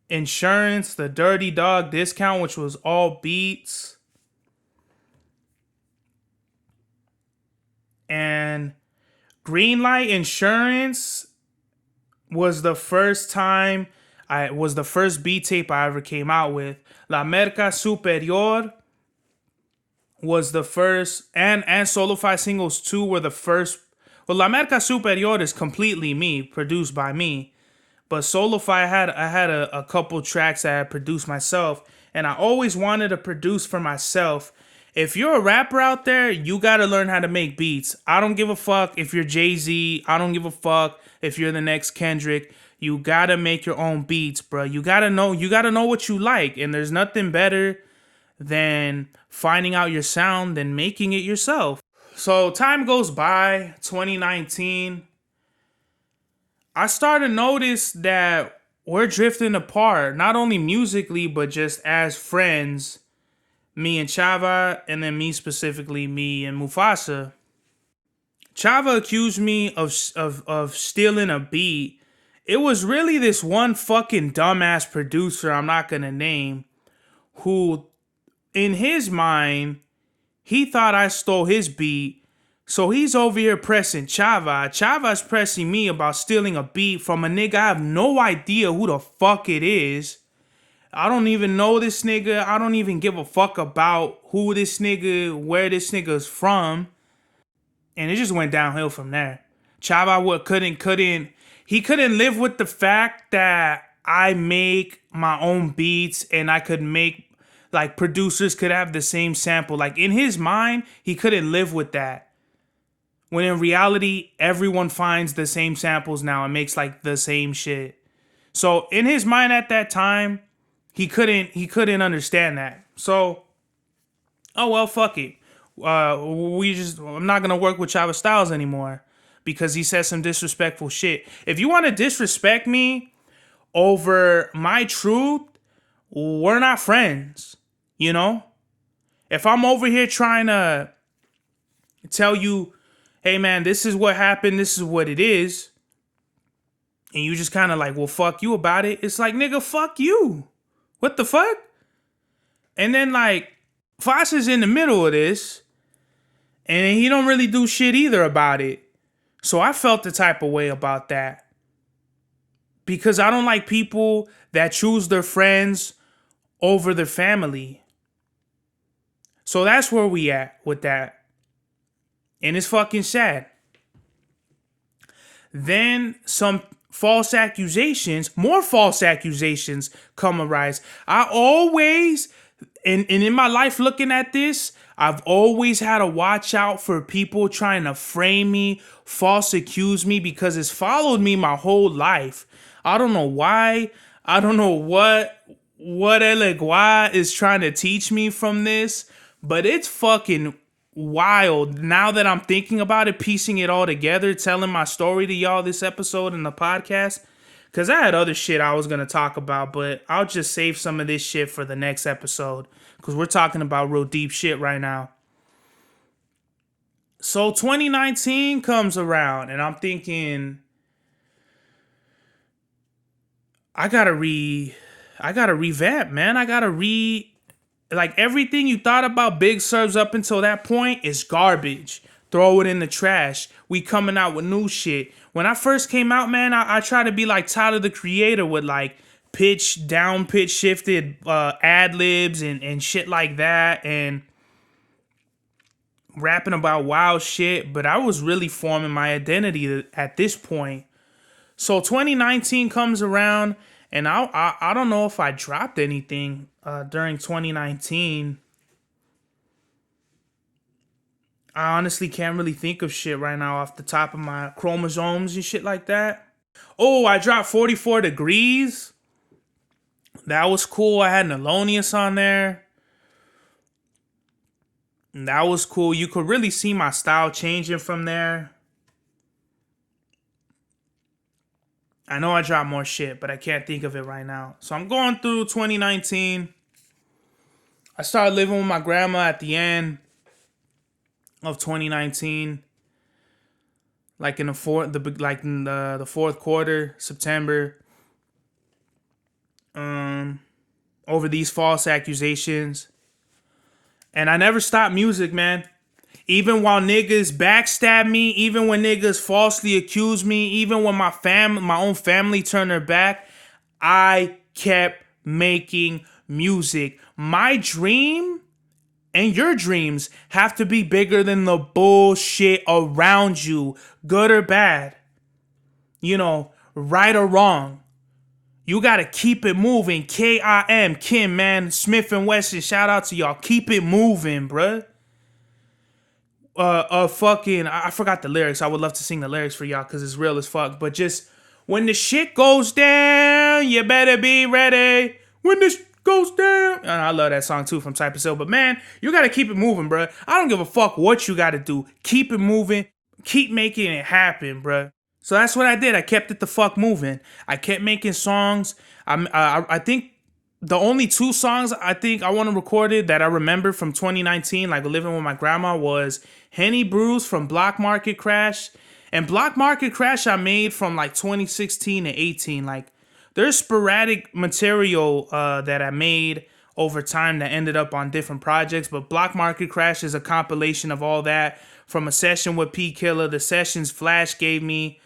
Insurance, the Dirty Dog Discount, which was all beats. And Greenlight Insurance was the first beat tape I ever came out with. La Merca Superior was the first, and Solo 5 Singles 2 were the first. Well, La Merca Superior is completely me, produced by me. But Solo 5, I had a couple tracks that I produced myself, and I always wanted to produce for myself. If you're a rapper out there, you gotta learn how to make beats. I don't give a fuck if you're Jay-Z. I don't give a fuck if you're the next Kendrick. You gotta make your own beats, bro. You gotta know what you like. And there's nothing better than finding out your sound and making it yourself. So time goes by, 2019. I started to notice that we're drifting apart, not only musically, but just as friends. Me and Chava, and then me specifically, me and Mufasa. Chava accused me of stealing a beat. It was really this one fucking dumbass producer I'm not gonna name, who, in his mind, he thought I stole his beat. So he's over here pressing Chava. Chava's pressing me about stealing a beat from a nigga I have no idea who the fuck it is. I don't even know this nigga. I don't even give a fuck about who this nigga, where this nigga's from. And it just went downhill from there. Chava couldn't live with the fact that I make my own beats and I could make, like, producers could have the same sample. Like, in his mind, he couldn't live with that. When in reality, everyone finds the same samples now and makes like the same shit. So in his mind at that time, he couldn't understand that. So, oh well, fuck it. I'm not gonna work with Chava Styles anymore because he said some disrespectful shit. If you want to disrespect me over my truth, we're not friends. You know? If I'm over here trying to tell you, hey man, this is what happened, this is what it is, and you just kind of like, well, fuck you about it, it's like, nigga, fuck you. What the fuck? And then, like, Fox is in the middle of this, and he don't really do shit either about it. So I felt the type of way about that. Because I don't like people that choose their friends over their family. So that's where we at with that. And it's fucking sad. Then some false accusations, more false accusations come arise. I always, and in my life looking at this, I've always had to watch out for people trying to frame me, false accuse me, because it's followed me my whole life. I don't know why. I don't know what Elegua is trying to teach me from this, but it's fucking wild now that I'm thinking about it, piecing it all together, telling my story to y'all this episode in the podcast. Because I had other shit I was going to talk about, but I'll just save some of this shit for the next episode. Because we're talking about real deep shit right now. So 2019 comes around, and I'm thinking, I gotta revamp, man. Like, everything you thought about Big Serves up until that point is garbage. Throw it in the trash. We coming out with new shit. When I first came out, man, I try to be like Tyler the Creator with like pitch shifted ad libs and shit like that, and rapping about wild shit. But I was really forming my identity at this point. So 2019 comes around, and I don't know if I dropped anything during 2019. I honestly can't really think of shit right now off the top of my chromosomes and shit like that. Oh, I dropped 44 Degrees. That was cool. I had Nelonius on there. And that was cool. You could really see my style changing from there. I know I dropped more shit, but I can't think of it right now. So I'm going through 2019. I started living with my grandma at the end of 2019, like in the fourth quarter, September. Over these false accusations, and I never stopped music, man. Even while niggas backstab me, even when niggas falsely accuse me, even when my own family turned their back, I kept making music. My dream and your dreams have to be bigger than the bullshit around you, good or bad. You know, right or wrong. You gotta keep it moving. K-I-M, Kim, man. Smith and Wesson, shout out to y'all. Keep it moving, bruh. Fucking, I forgot the lyrics. I would love to sing the lyrics for y'all because it's real as fuck. But just, when the shit goes down, you better be ready. When the shit goes down. And I love that song too from Cypress Hill. But man, you gotta keep it moving, bruh. I don't give a fuck what you gotta do. Keep it moving. Keep making it happen, bruh. So that's what I did. I kept it the fuck moving. I kept making songs. I think the only 2 songs I think I want to record it that I remember from 2019, like living with my grandma, was Henny Brews from Block Market Crash. And Block Market Crash I made from like 2016 to 18. Like there's sporadic material that I made over time that ended up on different projects. But Block Market Crash is a compilation of all that from a session with P Killer, the sessions Flash gave me,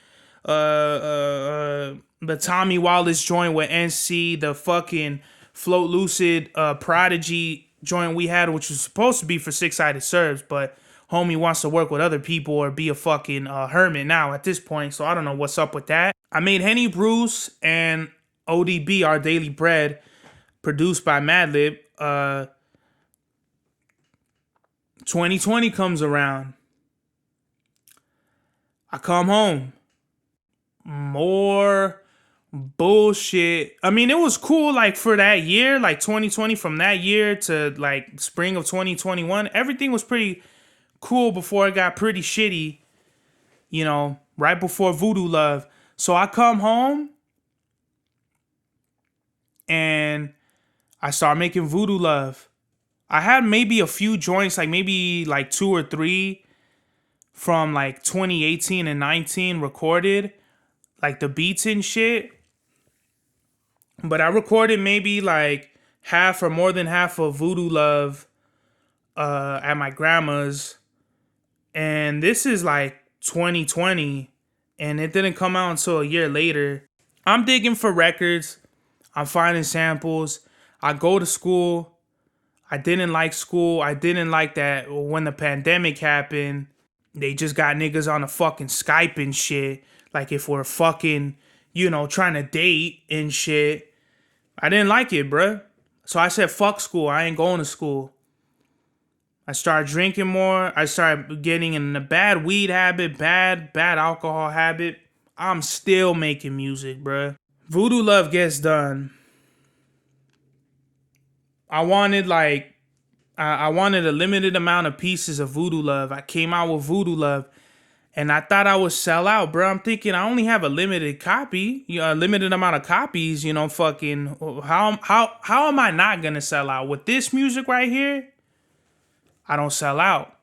the Tommy Wallace joint with NC, the fucking Float Lucid Prodigy joint we had, which was supposed to be for Six Sided Serves, but homie wants to work with other people or be a fucking hermit now at this point, so I don't know what's up with that. I made Henny Bruce and ODB, Our Daily Bread, produced by Madlib. 2020 comes around. I come home. More bullshit. I mean, it was cool like for that year, like 2020, from that year to like spring of 2021. Everything was pretty cool before it got pretty shitty, you know, right before Voodoo Love. So I come home and I start making Voodoo Love. I had maybe a few joints, like maybe like 2 or 3 from like 2018 and 19 recorded, like the beats and shit. But I recorded maybe like half or more than half of Voodoo Love at my grandma's. And this is like 2020, and it didn't come out until a year later. I'm digging for records. I'm finding samples. I go to school. I didn't like school. I didn't like that when the pandemic happened, they just got niggas on the fucking Skype and shit. Like if we're fucking, you know, trying to date and shit. I didn't like it, bruh. So I said, fuck school. I ain't going to school. I started drinking more. I started getting in a bad weed habit, bad alcohol habit. I'm still making music, bruh. Voodoo Love gets done. I wanted a limited amount of pieces of Voodoo Love. I came out with Voodoo Love, and I thought I would sell out, bro. I'm thinking I only have a limited copy, a limited amount of copies. You know, fucking how am I not gonna sell out with this music right here? I don't sell out.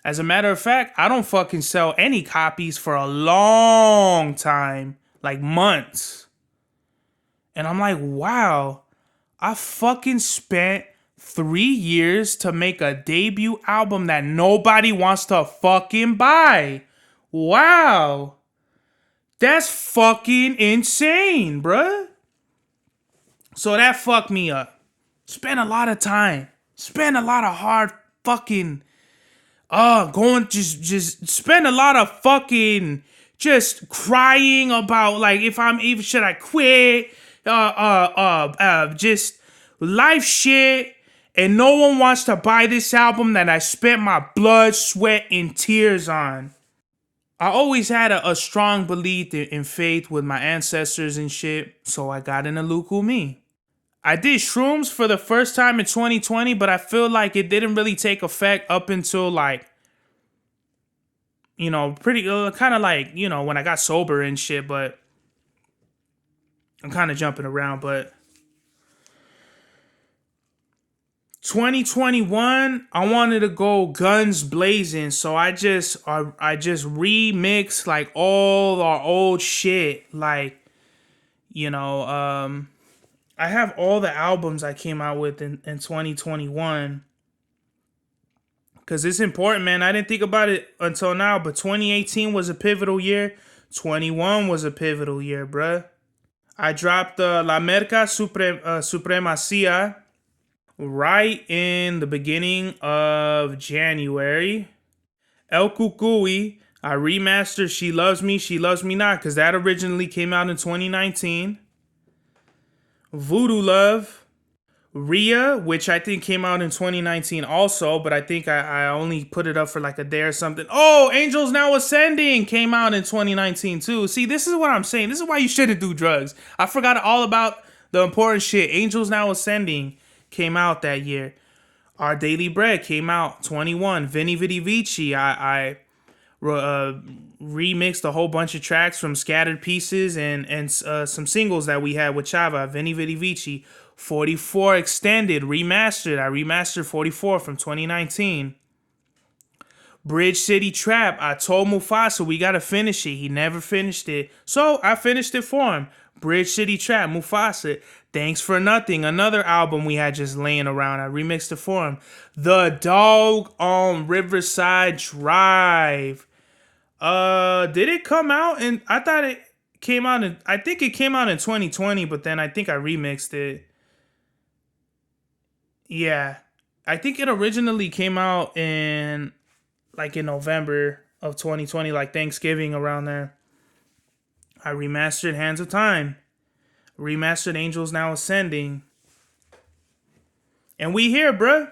As a matter of fact, I don't fucking sell any copies for a long time, like months. And I'm like, wow, I fucking spent 3 years to make a debut album that nobody wants to fucking buy. Wow. That's fucking insane, bruh. So that fucked me up. Spent a lot of time. Spent a lot of hard fucking just spend a lot of fucking just crying about like if I'm even should I quit just life shit, and no one wants to buy this album that I spent my blood, sweat, and tears on. I always had a strong belief in faith with my ancestors and shit, so I got into Luku Me. I did shrooms for the first time in 2020, but I feel like it didn't really take effect up until like, you know, pretty kind of like, you know, when I got sober and shit, but I'm kind of jumping around. But 2021, I wanted to go guns blazing, so I just remixed like all our old shit, like, you know, I have all the albums I came out with in 2021. Because it's important, man. I didn't think about it until now, but 2018 was a pivotal year. 21 was a pivotal year, bruh. I dropped La Merca Supremacia right in the beginning of January. El Cucuy, I remastered She Loves Me, She Loves Me Not, because that originally came out in 2019. Voodoo Love, Rhea, which I think came out in 2019 also, but I think I only put it up for like a day or something. Oh, Angels Now Ascending came out in 2019 too. See, this is what I'm saying. This is why you shouldn't do drugs. I forgot all about the important shit. Angels Now Ascending came out that year. Our Daily Bread came out 21. Veni Vidi Vici. I remixed a whole bunch of tracks from scattered pieces and some singles that we had with Chava. Veni Vidi Vici. 44 Extended remastered. I remastered 44 from 2019. Bridge City Trap. I told Mufasa we gotta finish it. He never finished it, so I finished it for him. Bridge City Trap. Mufasa. Thanks for Nothing. Another album we had just laying around. I remixed it for him. The Dog on Riverside Drive. Did it come out? And I thought it came out in. I think it came out in 2020, but then I think I remixed it. Yeah, I think it originally came out in November of 2020, like Thanksgiving around there. I remastered Hands of Time, remastered Angels Now Ascending, and we here, bruh.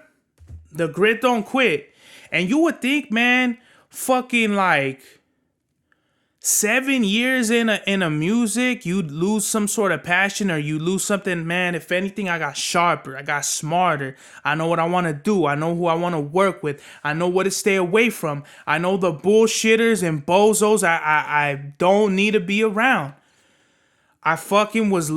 The grit don't quit. And you would think, man, fucking like 7 years in a music, you'd lose some sort of passion or you lose something, man. If anything, I got sharper, I got smarter. I know what I want to do. I know who I want to work with. I know what to stay away from. I know the bullshitters and bozos I don't need to be around. I fucking was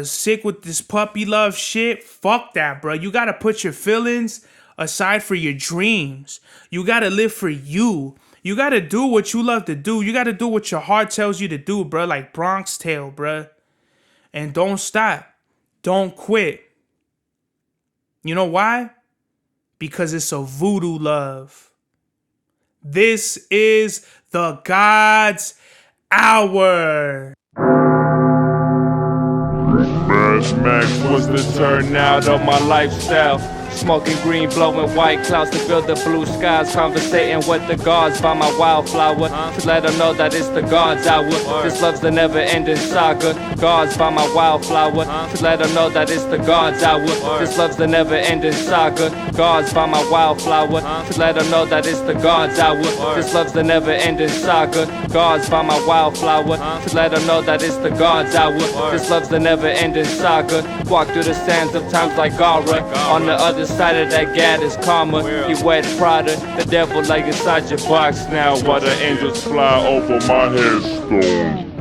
sick with this puppy love shit. Fuck that, bro. You gotta put your feelings aside for your dreams. You gotta live for you. You gotta do what you love to do. You gotta do what your heart tells you to do, bro. Like Bronx Tale, bro. And don't stop. Don't quit. You know why? Because it's a voodoo love. This is the God's hour. Mad Max was the turnout of my lifestyle. Smoking green, blowing white clouds to build the blue skies. Conversating with the gods by my wildflower to let them know that it's the God's hour. This love's the never-ending saga. Gods by my wildflower to let them know that it's the God's hour. This love's the never-ending saga. Gods by my wildflower to let them know that it's the God's hour. This love's the never-ending saga. Gods by my wildflower to let them know that it's the God's hour. This love's the never-ending saga. Walk through the sands of times like Gara. On the other side of that gad is karma. You wet Prada, the devil like inside your box now, while the angels fly over my headstone.